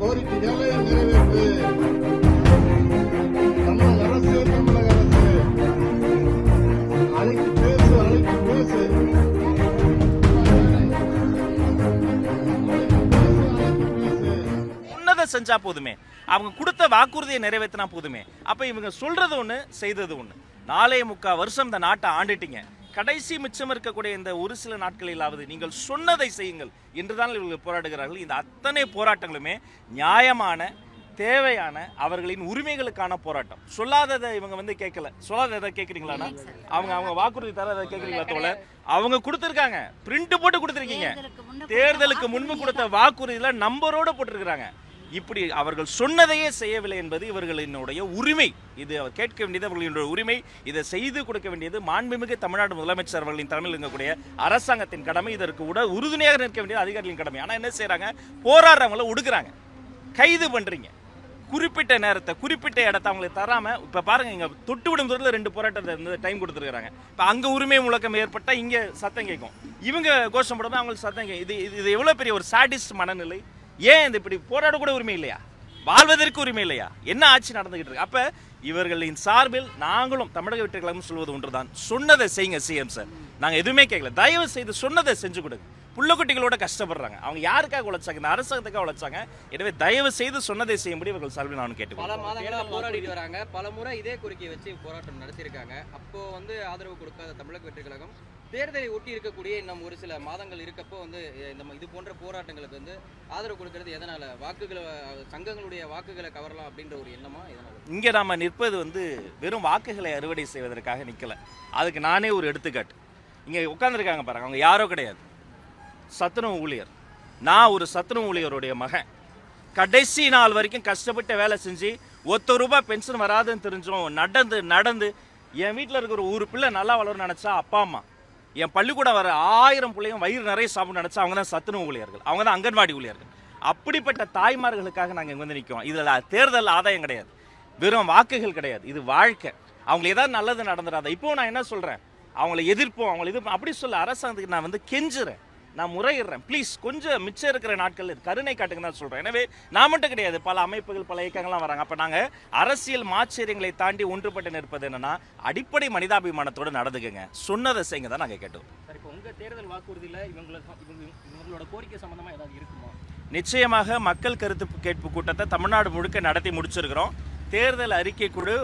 கோரிக்கைகளை நிறைவேற்று. தமிழக அரசு அழைத்து பேசு. சொன்னதை செஞ்சா போதுமே, அவங்க கொடுத்த வாக்குறுதியை நிறைவேற்றினா போதுமே. அப்ப இவங்க சொல்றது ஒண்ணு, செய்தது ஒண்ணு. 4.25 வருஷம் இந்த நாட்டை ஆண்டுட்டீங்க. கடைசி மிச்சம் இருக்கக்கூடிய இந்த ஒரு சில நாட்களிலாவது நீங்கள் சொன்னதை செய்யுங்கள் என்றுதான் இவர்கள் போராடுகிறார்கள். இந்த அத்தனை போராட்டங்களுமே நியாயமான, தேவையான, அவர்களின் உரிமைகளுக்கான போராட்டம். சொல்லாததை இவங்க கேட்கல. சொல்லாததை கேட்குறீங்களா? அவங்க வாக்குறுதி தர அதை கேட்குறீங்களா தோழர்? அவங்க கொடுத்துருக்காங்க, பிரிண்ட் போட்டு கொடுத்துருக்கீங்க. தேர்தலுக்கு முன்பு கொடுத்த வாக்குறுதியில நம்பரோடு போட்டிருக்கிறாங்க. இப்படி அவர்கள் சொன்னதையே செய்யவில்லை என்பது இவர்களினுடைய உரிமை. இது அவர் கேட்க வேண்டியது அவர்களுடைய உரிமை. இதை செய்து கொடுக்க வேண்டியது மாண்புமிகு தமிழ்நாடு முதலமைச்சர் அவர்களின் தலைமையில் இருக்கக்கூடிய அரசாங்கத்தின் கடமை. இதற்கு உறுதுணையாக நிற்க வேண்டியது அதிகாரிகளின் கடமை. ஆனால் என்ன செய்யறாங்க? போராடுறவங்கள ஒடுக்குறாங்க, கைது பண்றீங்க. குறிப்பிட்ட நேரத்தை, குறிப்பிட்ட இடத்தை அவங்களுக்கு தராம, இப்ப பாருங்க, இங்க தொட்டு விடும் தூரத்தில் 2 போராட்டத்தை டைம் கொடுத்துருக்காங்க. இப்ப அங்க உரிமை முழக்கம் ஏற்பட்டா இங்க சத்தம் கேட்கும், இவங்க கோஷம் போடும்போது அவங்களுக்கு சத்தம் கேட்கும். இது எவ்வளவு பெரிய ஒரு சாடிஸ்ட் மனநிலை! ஏன் இந்த இப்படி போராட கூட உரிமை இல்லையா? வாழ்வதற்கு உரிமை இல்லையா? என்ன ஆட்சி நடந்துகிட்டு இருக்கு? அப்ப இவர்களின் சார்பில் நாங்களும் தமிழக வெற்றி கழகம் சொல்வது ஒன்றுதான், சொன்னதை செய்யுங்க சிஎம் சார். நாங்க எதுவுமே கேட்கல, தயவு செய்து சொன்னதை செஞ்சு கொடுங்க. புள்ளக்குட்டிகளோட கஷ்டப்படுறாங்க, அவங்க யாருக்காக உழைச்சாங்க? இந்த அரசாங்கத்துக்காக உழைச்சாங்க. எனவே தயவு செய்து சொன்னதை செய்யும்படி இவர்கள் சார்பில் நான் கேட்டுக்கொள்கிறேன். பல மாதங்களாக போராடிட்டு வராங்க, பல முறை இதே கோரிக்கையை வச்சு போராட்டம் நடத்தியிருக்காங்க. அப்போ ஆதரவு கொடுக்காத தமிழக வெற்றி கழகம் தேர்தலை ஒட்டி இருக்கக்கூடிய இன்னும் ஒரு சில மாதங்கள் இருக்கப்போ இது போன்ற போராட்டங்களுக்கு ஆதரவு கொடுக்கறது எதனால? வாக்குகளை, சங்கங்களுடைய வாக்குகளை கவரலாம் அப்படின்ற ஒரு எண்ணமா? எதனால இங்க நாம நிற்பது வெறும் வாக்குகளை அறுவடை செய்வதற்காக நிக்கல. அதுக்கு நானே ஒரு எடுத்துக்காட்டு. இங்க உட்கார்ந்துருக்காங்க பாருங்க, அவங்க யாரோ கிடையாது, சத்துணவு ஊழியர். நான் ஒரு சத்துணவு ஊழியருடைய மகன். கடைசி நாள் வரைக்கும் கஷ்டப்பட்டு வேலை செஞ்சு ₹1 பென்ஷன் வராதுன்னு தெரிஞ்சோம் நடந்து என் வீட்டில் இருக்கிற ஒரு பிள்ளை நல்லா வளரும் நினைச்சா அப்பா அம்மா, என் பள்ளிக்கூடம் வர 1000 பிள்ளையும் வயிறு நிறைய சாப்பிட நினைச்சா அவங்க தான் சத்துணவு ஊழியர்கள், அவங்க தான் அங்கன்வாடி ஊழியர்கள். அப்படிப்பட்ட தாய்மார்களுக்காக நாங்கள் இங்கே நிற்கிறோம். இதில் தேர்தல் ஆதாயம் கிடையாது, வெறும் வாக்குகள் கிடையாது, இது வாழ்க்கை. அவங்களுக்கு ஏதாவது நல்லது நடந்துடாத. இப்போ நான் என்ன சொல்கிறேன், அவங்களை எதிர்ப்போம், அப்படி சொல்ல அரசாங்கத்துக்கு நான் கெஞ்சுறேன், நான் முறையிடுறேன். ப்ளீஸ் கொஞ்சம் மிச்சம் இருக்கிற நாட்கள் கருணை காட்டுங்க தான் சொல்கிறேன். எனவே நான் மட்டும் கிடையாது, பல அமைப்புகள், பல இயக்கங்கள்லாம் வராங்க. அப்போ நாங்கள் அரசியல் மாச்சரியங்களை தாண்டி ஒன்றுபட்டு நிற்பது என்னன்னா, அடிப்படை மனிதாபிமானத்தோடு நடந்துக்குங்க, சொன்னதை செய்யுங்க தான் நாங்கள் கேட்டோம். சார், இப்போ உங்கள் தேர்தல் வாக்குறுதியில் இவங்களோட கோரிக்கை சம்பந்தமாக ஏதாவது இருக்குமா? நிச்சயமாக மக்கள் கருத்து கேட்பு கூட்டத்தை தமிழ்நாடு முழுக்க நடத்தி முடிச்சிருக்கிறோம். தேர்தல் அறிக்கை குழு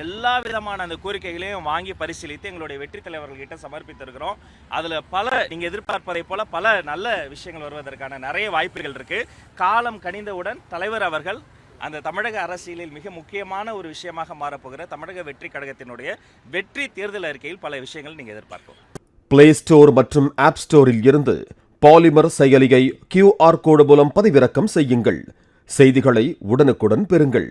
எல்லா விதமான அந்த கோரிக்கைகளையும் வாங்கி பரிசீலித்து எங்களுடைய வெற்றி தலைவர்கள்கிட்ட சமர்ப்பித்திருக்கிறோம். அதில் பல நீங்கள் எதிர்பார்ப்பதை போல பல நல்ல விஷயங்கள் வருவதற்கான நிறைய வாய்ப்புகள் இருக்கு. காலம் கனிந்தவுடன் தலைவர் அவர்கள் அந்த தமிழக அரசியலில் மிக முக்கியமான ஒரு விஷயமாக மாறப்போகிற தமிழக வெற்றி கழகத்தினுடைய வெற்றி தேர்தல் அறிக்கையில் பல விஷயங்கள் நீங்கள் எதிர்பார்ப்போம். பிளே ஸ்டோர் மற்றும் ஆப் ஸ்டோரில் இருந்து பாலிமர் செயலியை QR கோடு மூலம் பதிவிறக்கம் செய்யுங்கள். செய்திகளை உடனுக்குடன் பெறுங்கள்.